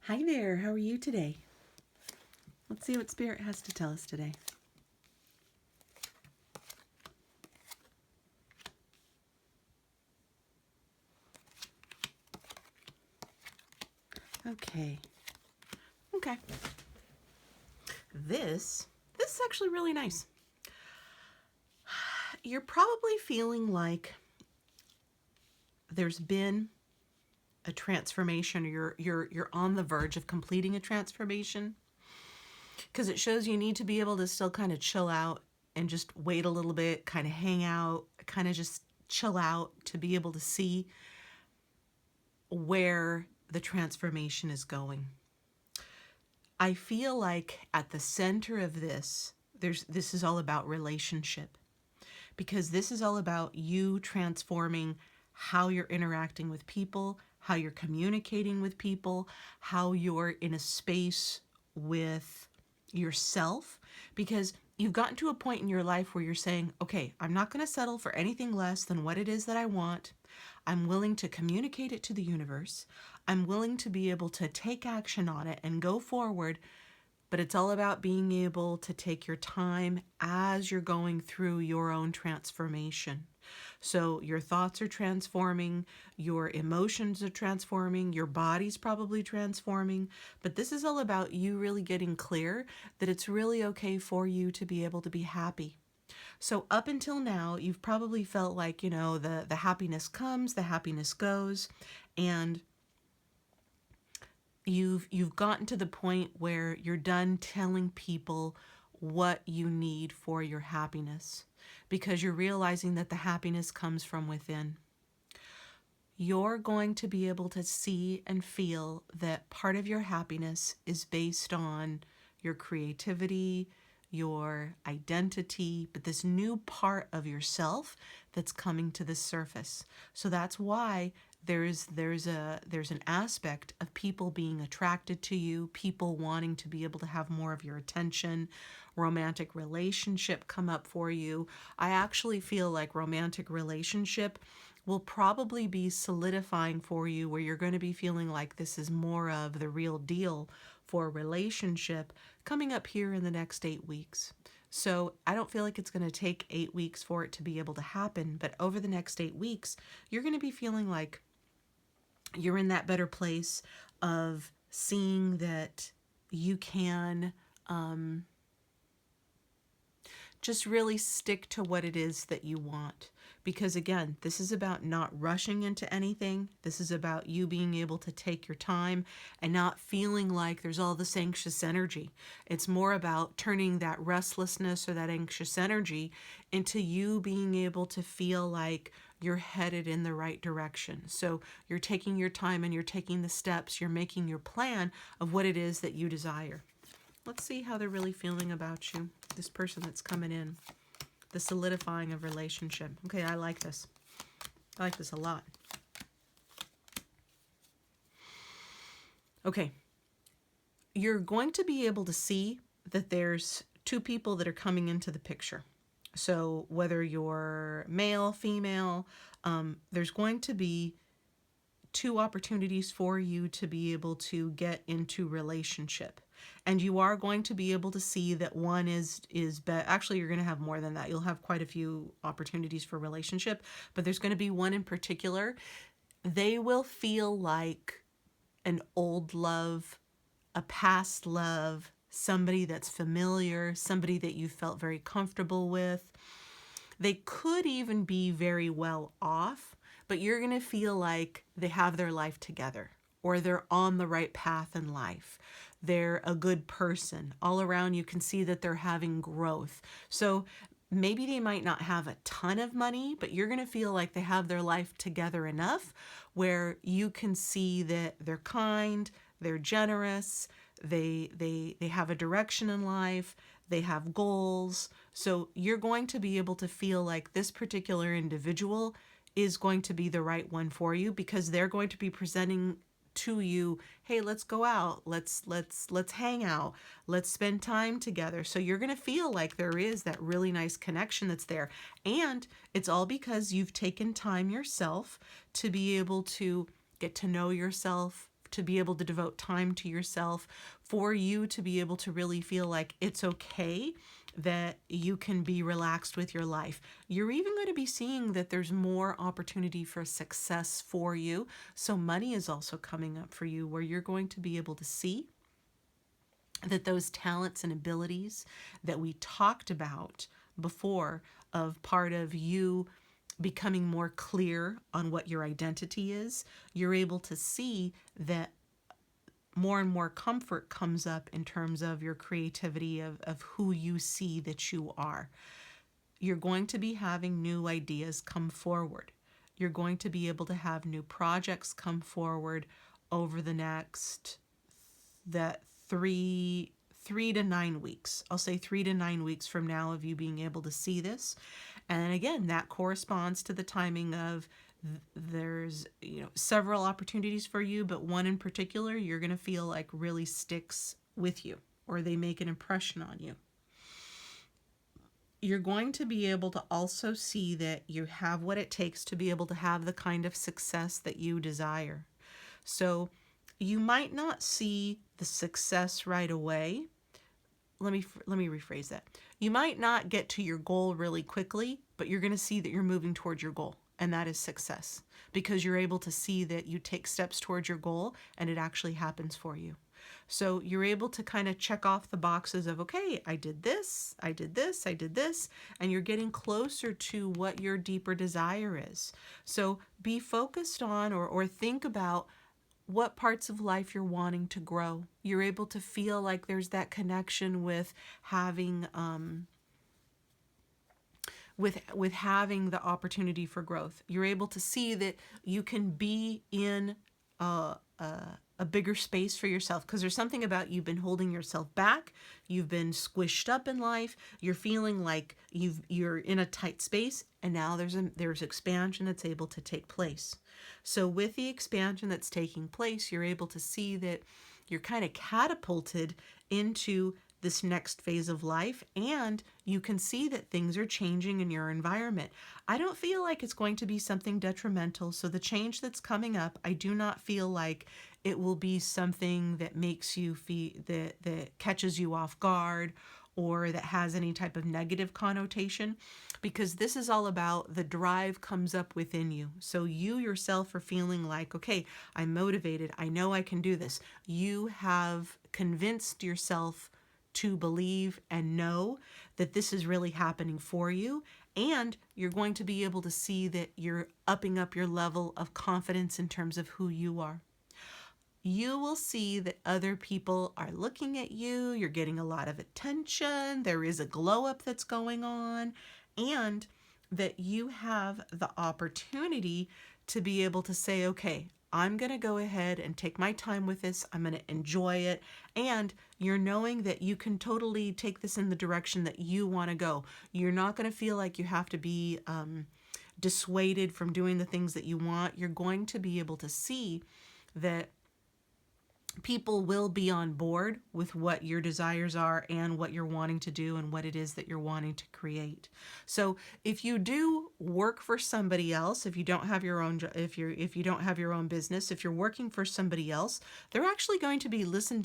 Hi there, how are you today? Let's see what Spirit has to tell us today. Okay. This is actually really nice. You're probably feeling like there's been a transformation, or you're on the verge of completing a transformation, because it shows you need to be able to still kind of chill out and just wait a little bit, kind of hang out, kind of just chill out to be able to see where the transformation is going. I feel like at the center of this is all about relationship, because this is all about you transforming how you're interacting with people, how you're communicating with people, how you're in a space with yourself, because you've gotten to a point in your life where you're saying, okay, I'm not going to settle for anything less than what it is that I want. I'm willing to communicate it to the universe. I'm willing to be able to take action on it and go forward. But it's all about being able to take your time as you're going through your own transformation. So your thoughts are transforming, your emotions are transforming, your body's probably transforming. But this is all about you really getting clear that it's really okay for you to be able to be happy. So up until now, you've probably felt like, the happiness comes, the happiness goes, and you've gotten to the point where you're done telling people what you need for your happiness, because you're realizing that the happiness comes from within. You're going to be able to see and feel that part of your happiness is based on your creativity, your identity, but this new part of yourself that's coming to the surface. So that's why there's an aspect of people being attracted to you, people wanting to be able to have more of your attention, romantic relationship come up for you. I actually feel like romantic relationship will probably be solidifying for you, where you're going to be feeling like this is more of the real deal for a relationship coming up here in the next 8 weeks. So I don't feel like it's going to take 8 weeks for it to be able to happen, but over the next 8 weeks, you're going to be feeling like you're in that better place of seeing that you can just really stick to what it is that you want. Because again, this is about not rushing into anything. This is about you being able to take your time and not feeling like there's all this anxious energy. It's more about turning that restlessness or that anxious energy into you being able to feel like you're headed in the right direction. So you're taking your time and you're taking the steps, you're making your plan of what it is that you desire. Let's see how they're really feeling about you, this person that's coming in, the solidifying of relationship. Okay, I like this. I like this a lot. Okay, you're going to be able to see that there's two people that are coming into the picture. So whether you're male, female, there's going to be two opportunities for you to be able to get into relationship. And you are going to be able to see that one is actually, you're going to have more than that. You'll have quite a few opportunities for relationship, but there's going to be one in particular. They will feel like an old love, a past love, somebody that's familiar, somebody that you felt very comfortable with. They could even be very well off, but you're going to feel like they have their life together, or they're on the right path in life. They're a good person. All around you can see that they're having growth. So maybe they might not have a ton of money, but you're going to feel like they have their life together enough where you can see that they're kind, they're generous, they have a direction in life, they have goals. So you're going to be able to feel like this particular individual is going to be the right one for you, because they're going to be presenting to you, hey, let's go out, let's hang out, let's spend time together. So you're going to feel like there is that really nice connection that's there. And it's all because you've taken time yourself to be able to get to know yourself, to be able to devote time to yourself, for you to be able to really feel like it's okay that you can be relaxed with your life. You're even going to be seeing that there's more opportunity for success for you. So money is also coming up for you, where you're going to be able to see that those talents and abilities that we talked about before, of part of you becoming more clear on what your identity is, you're able to see that more and more comfort comes up in terms of your creativity, of who you see that you are. You're going to be having new ideas come forward. You're going to be able to have new projects come forward over the next that 3 to 9 weeks. I'll say 3 to 9 weeks from now of you being able to see this. And again, that corresponds to the timing of there's several opportunities for you, but one in particular you're going to feel like really sticks with you, or they make an impression on you. You're going to be able to also see that you have what it takes to be able to have the kind of success that you desire. So you might not see the success right away. Let me rephrase that. You might not get to your goal really quickly, but you're going to see that you're moving towards your goal, and that is success, because you're able to see that you take steps towards your goal and it actually happens for you. So you're able to kind of check off the boxes of, okay, I did this, I did this, I did this, and you're getting closer to what your deeper desire is. So be focused on, or think about what parts of life you're wanting to grow. You're able to feel like there's that connection with having with having the opportunity for growth. You're able to see that you can be in a bigger space for yourself, because there's something about you've been holding yourself back. You've been squished up in life. You're feeling like you're in a tight space, and now there's expansion that's able to take place. So with the expansion that's taking place, you're able to see that you're kind of catapulted into this next phase of life, and you can see that things are changing in your environment. I don't feel like it's going to be something detrimental. So the change that's coming up, I do not feel like it will be something that makes you feel that catches you off guard, or that has any type of negative connotation, because this is all about the drive comes up within you. So you yourself are feeling like, okay, I'm motivated. I know I can do this. You have convinced yourself to believe and know that this is really happening for you. And you're going to be able to see that you're upping up your level of confidence in terms of who you are. You will see that other people are looking at you. You're getting a lot of attention. There is a glow up that's going on, and that you have the opportunity to be able to say, okay, I'm going to go ahead and take my time with this. I'm going to enjoy it. And you're knowing that you can totally take this in the direction that you want to go. You're not going to feel like you have to be dissuaded from doing the things that you want. You're going to be able to see that people will be on board with what your desires are and what you're wanting to do and what it is that you're wanting to create. So if you do work for somebody else, if you don't have your own, if you don't have your own business, if you're working for somebody else, they're actually going to be listening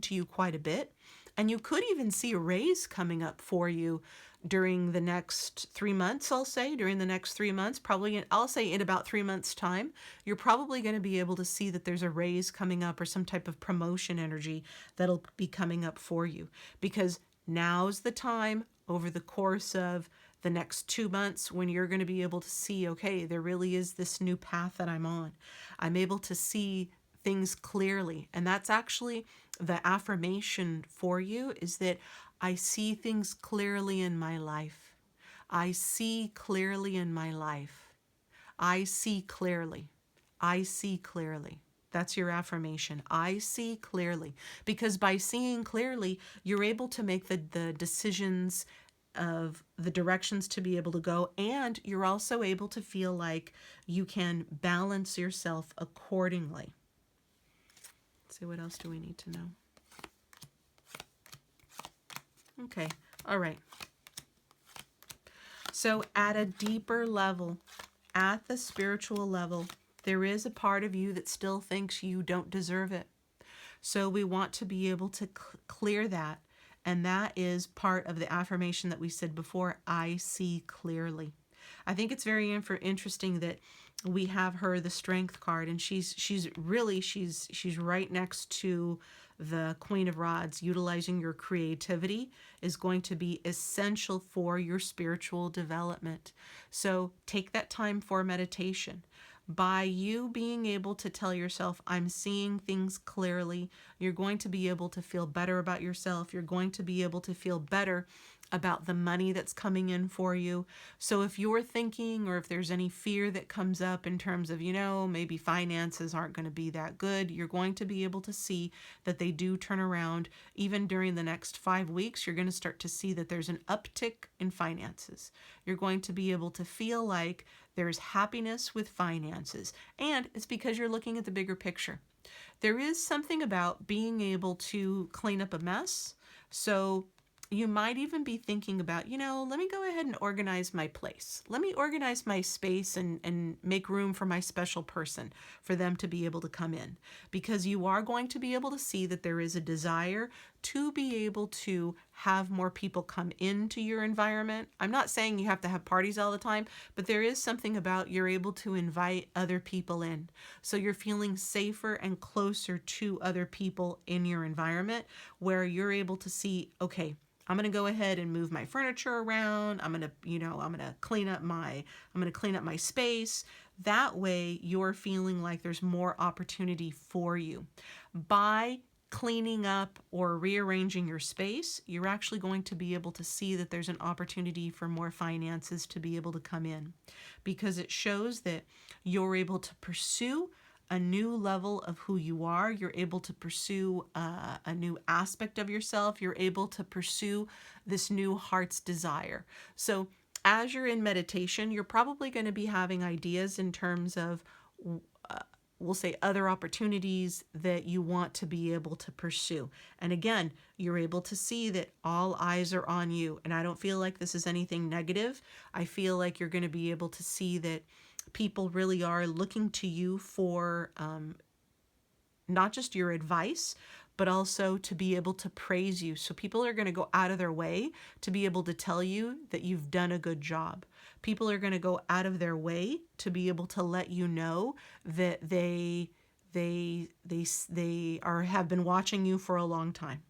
to you quite a bit. And you could even see a raise coming up for you during the next 3 months, I'll say, during the next 3 months, probably, I'll say in about 3 months' time, you're probably going to be able to see that there's a raise coming up, or some type of promotion energy that'll be coming up for you. Because now's the time, over the course of the next 2 months, when you're going to be able to see, okay, there really is this new path that I'm on. I'm able to see things clearly. And that's actually the affirmation for you, is that I see things clearly in my life. I see clearly in my life. I see clearly. I see clearly. That's your affirmation. I see clearly. Because by seeing clearly, you're able to make the decisions of the directions to be able to go, and you're also able to feel like you can balance yourself accordingly. Let's see, what else do we need to know? Okay, all right. So at a deeper level, at the spiritual level, There is a part of you that still thinks you don't deserve it. So we want to be able to clear that. And that is part of the affirmation that we said before, I see clearly. I think it's very interesting that we have her the strength card, and she's really she's right next to the Queen of Rods. Utilizing your creativity is going to be essential for your spiritual development. So take that time for meditation. By you being able to tell yourself, I'm seeing things clearly, you're going to be able to feel better about yourself. You're going to be able to feel better about the money that's coming in for you. So if you're thinking, or if there's any fear that comes up in terms of, maybe finances aren't going to be that good, you're going to be able to see that they do turn around. Even during the next 5 weeks, you're going to start to see that there's an uptick in finances. You're going to be able to feel like there's happiness with finances. And it's because you're looking at the bigger picture. There is something about being able to clean up a mess. So you might even be thinking about, let me go ahead and organize my place. Let me organize my space and make room for my special person for them to be able to come in. Because you are going to be able to see that there is a desire to be able to have more people come into your environment. I'm not saying you have to have parties all the time, but there is something about you're able to invite other people in. So you're feeling safer and closer to other people in your environment, where you're able to see, okay, I'm going to go ahead and move my furniture around. I'm going to clean up my space. That way you're feeling like there's more opportunity for you. By cleaning up or rearranging your space, you're actually going to be able to see that there's an opportunity for more finances to be able to come in, because it shows that you're able to pursue a new level of who you are. You're able to pursue a new aspect of yourself. You're able to pursue this new heart's desire. So as you're in meditation, you're probably going to be having ideas in terms of, we'll say, other opportunities that you want to be able to pursue. And again, you're able to see that all eyes are on you. And I don't feel like this is anything negative. I feel like you're going to be able to see that people really are looking to you for not just your advice, but also to be able to praise you. So people are going to go out of their way to be able to tell you that you've done a good job. People are going to go out of their way to be able to let you know that they have been watching you for a long time.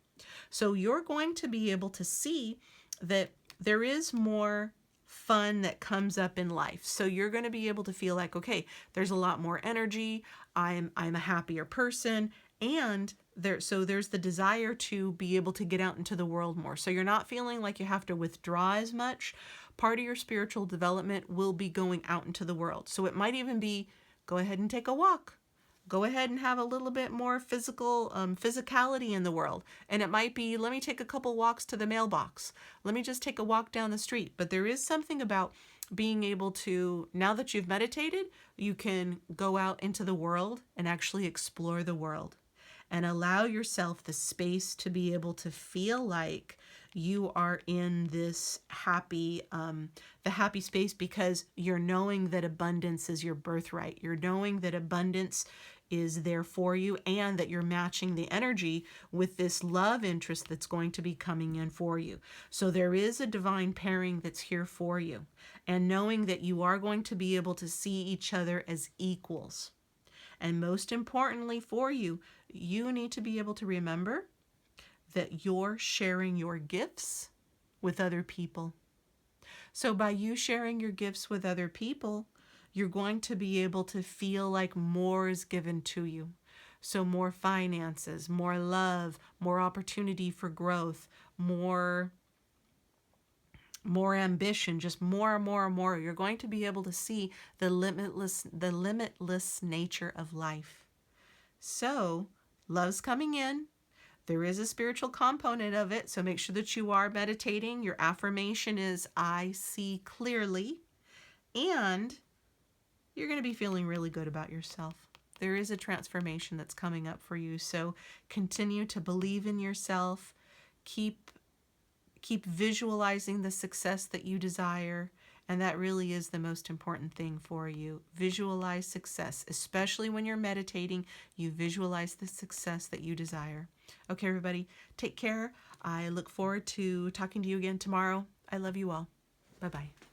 So you're going to be able to see that there is more fun that comes up in life. So you're going to be able to feel like, okay, there's a lot more energy. I'm a happier person. And there's the desire to be able to get out into the world more. So you're not feeling like you have to withdraw as much. Part of your spiritual development will be going out into the world. So it might even be, go ahead and take a walk. Go ahead and have a little bit more physicality in the world. And it might be, let me take a couple walks to the mailbox. Let me just take a walk down the street. But there is something about being able to, now that you've meditated, you can go out into the world and actually explore the world and allow yourself the space to be able to feel like you are in this happy, the happy space, because you're knowing that abundance is your birthright. You're knowing that abundance is there for you, and that you're matching the energy with this love interest that's going to be coming in for you. So there is a divine pairing that's here for you, and knowing that you are going to be able to see each other as equals. And most importantly for you, you need to be able to remember that you're sharing your gifts with other people. So by you sharing your gifts with other people, you're going to be able to feel like more is given to you. So more finances, more love, more opportunity for growth, more ambition, just more and more and more. You're going to be able to see the limitless nature of life. So love's coming in. There is a spiritual component of it, so make sure that you are meditating. Your affirmation is, I see clearly. And you're going to be feeling really good about yourself. There is a transformation that's coming up for you. So continue to believe in yourself. Keep visualizing the success that you desire, And that really is the most important thing for you. Visualize success, especially when you're meditating. You visualize the success that you desire. Okay, everybody, take care. I look forward to talking to you again tomorrow. I love you all. Bye-bye.